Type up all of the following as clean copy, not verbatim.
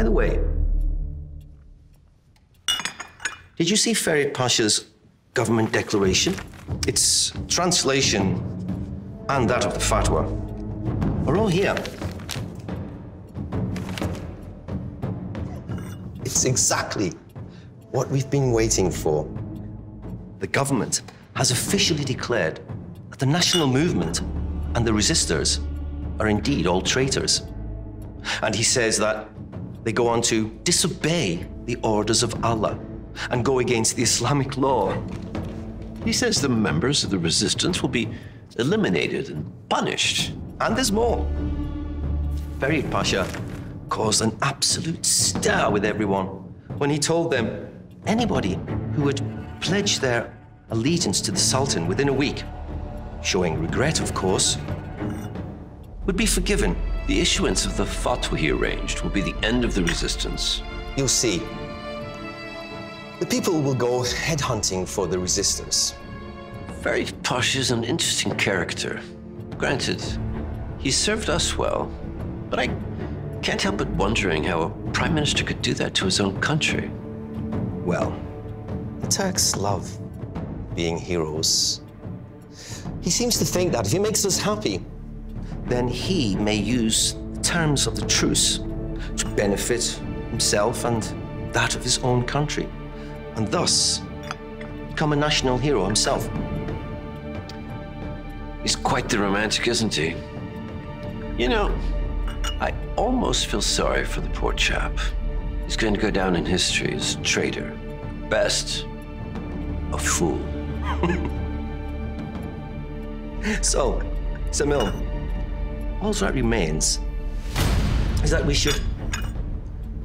By the way, did you see Ferit Pasha's government declaration? Its translation and that of the fatwa are all here. It's exactly what we've been waiting for. The government has officially declared that the national movement and the resistors are indeed all traitors. And he says that they go on to disobey the orders of Allah and go against the Islamic law. He says the members of the resistance will be eliminated and punished. And there's more. Ferit Pasha caused an absolute stir with everyone when he told them anybody who would pledge their allegiance to the Sultan within a week, showing regret, of course, would be forgiven. The issuance of the fatwa he arranged will be the end of the resistance. You'll see. The people will go headhunting for the resistors. Ferit Pasha is an interesting character. Granted, he served us well, but I can't help but wondering how a prime minister could do that to his own country. Well, the Turks love being heroes. He seems to think that if he makes us happy, then he may use the terms of the truce to benefit himself and that of his own country, and thus become a national hero himself. He's quite the romantic, isn't he? You know, I almost feel sorry for the poor chap. He's going to go down in history as a traitor. Best, a fool. So, Samil, all that remains is that we should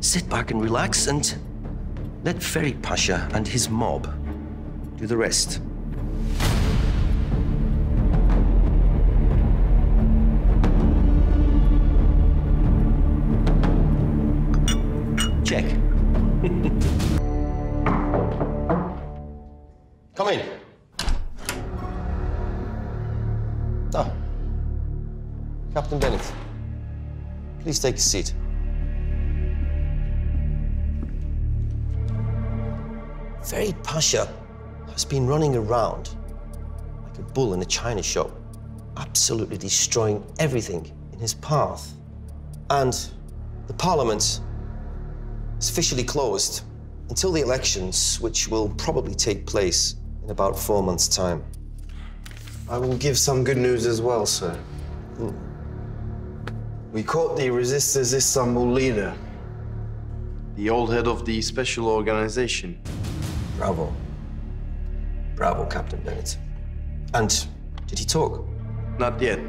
sit back and relax and let Ferit Pasha and his mob do the rest. Check. Come in. Ah, Captain Bennett, please take a seat. Ferit Pasha has been running around like a bull in a china shop, absolutely destroying everything in his path. And the parliament is officially closed until the elections, which will probably take place in about 4 months' time. I will give some good news as well, sir. We caught the resistors' Istanbul leader, the old head of the special organization. Bravo. Bravo, Captain Bennett. And did he talk? Not yet.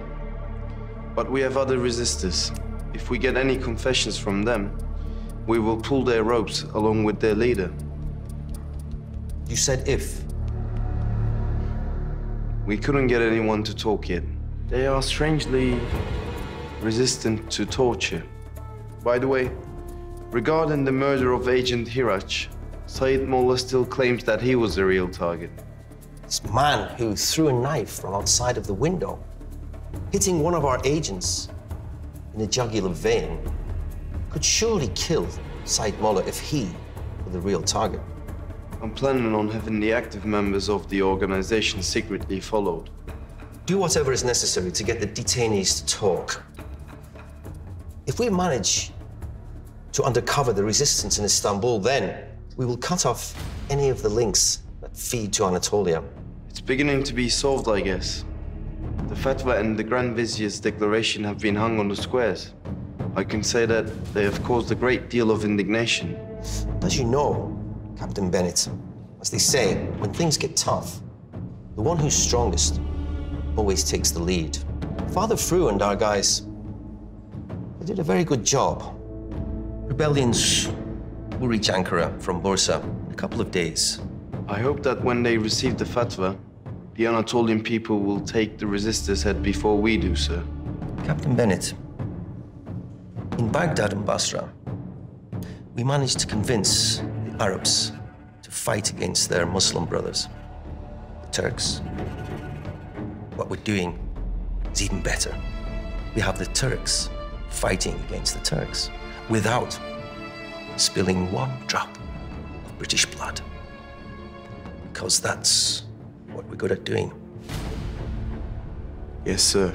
But we have other resistors. If we get any confessions from them, we will pull their ropes along with their leader. You said if. We couldn't get anyone to talk yet. They are strangely resistant to torture. By the way, regarding the murder of Agent Hirach, Said Molla still claims that he was the real target. This man who threw a knife from outside of the window, hitting one of our agents in the jugular vein, could surely kill Said Molla if he were the real target. I'm planning on having the active members of the organization secretly followed. Do whatever is necessary to get the detainees to talk. If we manage to undercover the resistance in Istanbul, then we will cut off any of the links that feed to Anatolia. It's beginning to be solved, I guess. The fatwa and the Grand Vizier's declaration have been hung on the squares. I can say that they have caused a great deal of indignation. As you know, Captain Bennett, as they say, when things get tough, the one who's strongest always takes the lead. Father Fru and our guys, they did a very good job. Rebellions will reach Ankara from Bursa in a couple of days. I hope that when they receive the fatwa, the Anatolian people will take the resistors' head before we do, sir. Captain Bennett, in Baghdad and Basra, we managed to convince the Arabs to fight against their Muslim brothers, the Turks. What we're doing is even better. We have the Turks fighting against the Turks without spilling one drop of British blood. Because that's what we're good at doing. Yes, sir.